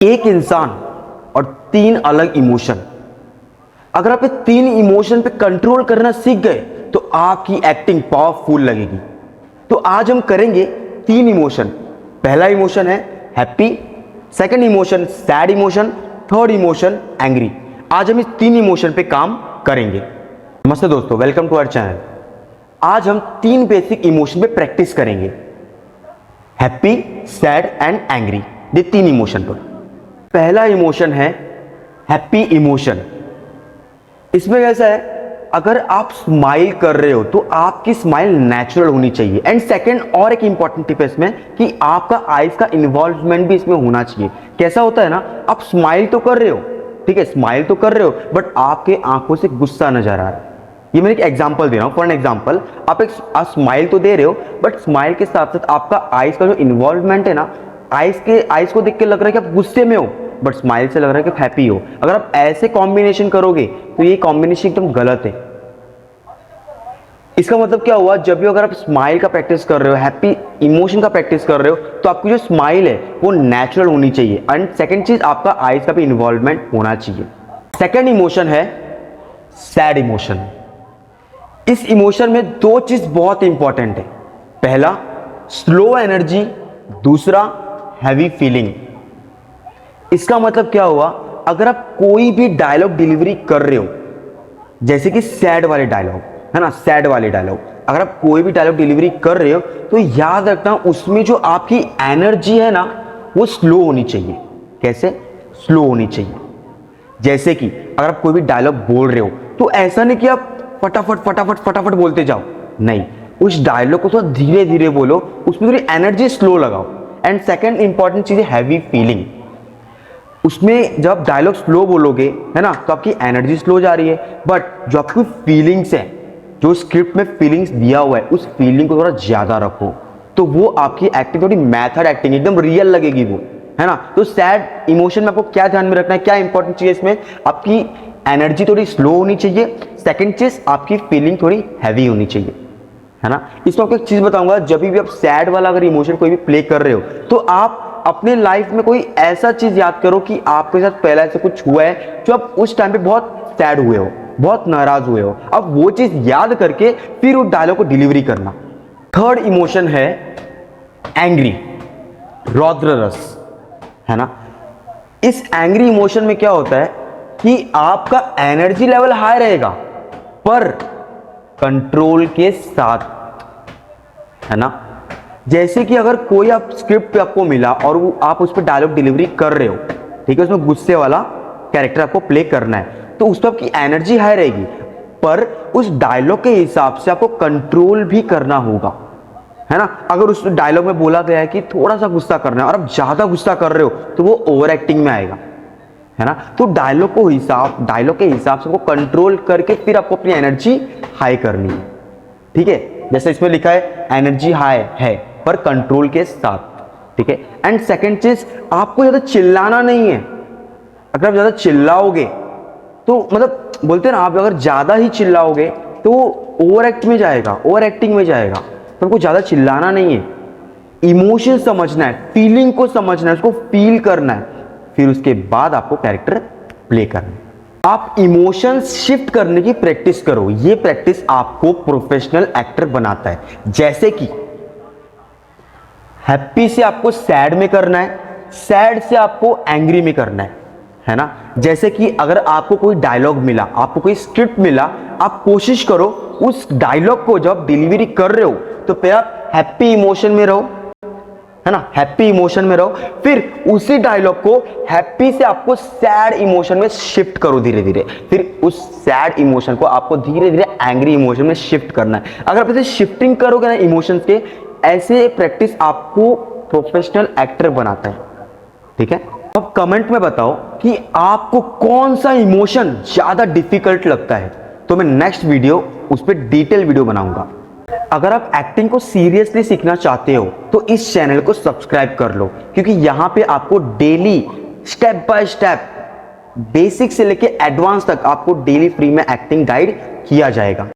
एक इंसान और तीन अलग इमोशन। अगर आप ये तीन इमोशन पे कंट्रोल करना सीख गए तो आपकी एक्टिंग पावरफुल लगेगी। तो आज हम करेंगे तीन इमोशन। पहला इमोशन है happy, second emotion sad emotion, third emotion angry. आज हम इस तीन इमोशन पे काम करेंगे। नमस्ते दोस्तों, वेलकम टू आवर चैनल। आज हम तीन बेसिक इमोशन पे प्रैक्टिस करेंगे, हैप्पी, सैड एंड एंग्री। ये तीन इमोशन पर। पहला इमोशन है हैप्पी इमोशन। इसमें कैसा है, अगर आप स्माइल कर रहे हो तो आपकी स्माइल नेचुरल होनी चाहिए। एंड सेकंड और एक इंपॉर्टेंट टिप है इसमें कि आपका आईज का इन्वॉल्वमेंट भी इसमें होना चाहिए। कैसा होता है ना, आप स्माइल तो कर रहे हो, ठीक है, स्माइल तो कर रहे हो, बट आपके आंखों से गुस्सा नजर आ रहा है। ये मैं एक एग्जांपल दे रहा हूं। फॉर एन एग्जांपल, आप स्माइल तो दे रहे हो, बट स्माइल के साथ साथ आपका आईज का जो इन्वॉल्वमेंट है ना, आईज को देख के लग रहा है कि आप गुस्से में हो, बट स्माइल से लग रहा है कि आप हैप्पी हो। अगर आप ऐसे कॉम्बिनेशन करोगे तो ये कॉम्बिनेशन एकदम गलत है। इसका मतलब क्या हुआ, जब भी अगर आप स्माइल का प्रैक्टिस कर रहे हो, हैप्पी इमोशन का प्रैक्टिस कर रहे हो, तो आपकी जो स्माइल है वो नेचुरल होनी चाहिए। एंड सेकंड चीज, आपका आईज का भी इन्वॉल्वमेंट होना चाहिए। सेकंड इमोशन है सैड इमोशन। इस इमोशन में दो चीज बहुत इंपॉर्टेंट है। पहला स्लो एनर्जी, दूसरा हैवी फीलिंग। इसका मतलब क्या हुआ, अगर आप कोई भी डायलॉग डिलीवरी कर रहे हो, जैसे कि सैड वाले डायलॉग है ना, सैड वाले डायलॉग, अगर आप कोई भी डायलॉग डिलीवरी कर रहे हो तो याद रखना उसमें जो आपकी एनर्जी है ना वो स्लो होनी चाहिए। कैसे स्लो होनी चाहिए? जैसे कि अगर आप कोई भी डायलॉग बोल रहे हो तो ऐसा नहीं कि आप फटाफट फटाफट फटाफट बोलते जाओ, नहीं, उस डायलॉग को थोड़ा धीरे धीरे बोलो, उसमें थोड़ी एनर्जी स्लो लगाओ। एंड सेकंड इंपॉर्टेंट चीज है हैवी फीलिंग। उसमें जब डायलॉग स्लो बोलोगे है ना, तो आपकी एनर्जी स्लो जा रही है, बट जो आपकी फीलिंग्स है, जो स्क्रिप्ट में फीलिंग्स दिया हुआ है, उस फीलिंग को थोड़ा ज्यादा रखो, तो वो आपकी एक्टिंग थोड़ी मेथड एक्टिंग एकदम रियल लगेगी वो, है ना। तो सैड इमोशन में आपको क्या ध्यान में रखना है, क्या इंपॉर्टेंट चीज है इसमें, आपकी एनर्जी थोड़ी स्लो होनी चाहिए, सेकंड चीज आपकी फीलिंग थोड़ी हैवी होनी चाहिए, है ना। इसमें आपको एक चीज बताऊंगा, जब भी आप सैड वाला अगर इमोशन कोई भी प्ले कर रहे हो तो आप अपने लाइफ में कोई ऐसा चीज याद करो कि आपके साथ पहले से कुछ हुआ है जो आप उस टाइम पे बहुत सैड हुए हो, बहुत नाराज हुए हो। अब वो चीज याद करके फिर उस डायलॉग को डिलीवरी करना। थर्ड इमोशन है एंग्री, रौद्र रस, है ना। इस एंग्री इमोशन में क्या होता है कि आपका एनर्जी लेवल हाई रहेगा पर कंट्रोल के साथ, है ना। जैसे कि अगर कोई आप स्क्रिप्ट पे आपको मिला और वो आप उस पर डायलॉग डिलीवरी कर रहे हो, ठीक है, उसमें गुस्से वाला कैरेक्टर आपको प्ले करना है, तो उस पर आपकी एनर्जी हाई रहेगी, पर उस डायलॉग के हिसाब से आपको कंट्रोल भी करना होगा, है ना। अगर उस डायलॉग में बोला गया है कि थोड़ा सा गुस्सा करना है और आप ज्यादा गुस्सा कर रहे हो तो वो ओवर एक्टिंग में आएगा, है ना। तो डायलॉग के हिसाब से आपको कंट्रोल करके फिर आपको अपनी एनर्जी हाई करनी है, ठीक है। जैसे इसमें लिखा है एनर्जी हाई है पर कंट्रोल के साथ, ठीक है। एंड सेकंड चीज, आपको ज्यादा चिल्लाना नहीं है। अगर आप ज्यादा चिल्लाओगे तो मतलब बोलते हैं ना, आप अगर ज्यादा ही चिल्लाओगे तो ओवर एक्टिंग में जाएगा। तो आपको ज्यादा चिल्लाना नहीं है, इमोशन समझना है, फीलिंग को समझना है, उसको फील करना है, फिर उसके बाद आपको कैरेक्टर प्ले करना है। आप इमोशंस शिफ्ट करने की प्रैक्टिस करो। ये प्रैक्टिस आपको प्रोफेशनल एक्टर बनाता है। जैसे कि हैप्पी से आपको सैड में करना है, सैड से आपको एंग्री में करना है ना। जैसे कि अगर आपको कोई डायलॉग मिला, आपको कोई स्क्रिप्ट मिला, आप कोशिश करो उस डायलॉग को जब डिलीवरी कर रहे हो तो पहले आप हैप्पी इमोशन में रहो, है ना, हैप्पी इमोशन में रहो, फिर उसी डायलॉग को हैप्पी से आपको सैड इमोशन में शिफ्ट करो धीरे धीरे, फिर उस सैड इमोशन को आपको धीरे धीरे एंग्री इमोशन में शिफ्ट करना है। अगर आप ऐसे शिफ्टिंग करोगे ना इमोशंस के, ऐसे प्रैक्टिस आपको प्रोफेशनल एक्टर बनाता है, ठीक है। अब कमेंट में बताओ कि आपको कौन सा इमोशन ज्यादा डिफिकल्ट लगता है, तो मैं नेक्स्ट वीडियो उस पर डिटेल वीडियो बनाऊंगा। अगर आप एक्टिंग को सीरियसली सीखना चाहते हो तो इस चैनल को सब्सक्राइब कर लो, क्योंकि यहां पे आपको daily step by step basic से लेके एडवांस तक आपको डेली फ्री में एक्टिंग गाइड किया जाएगा।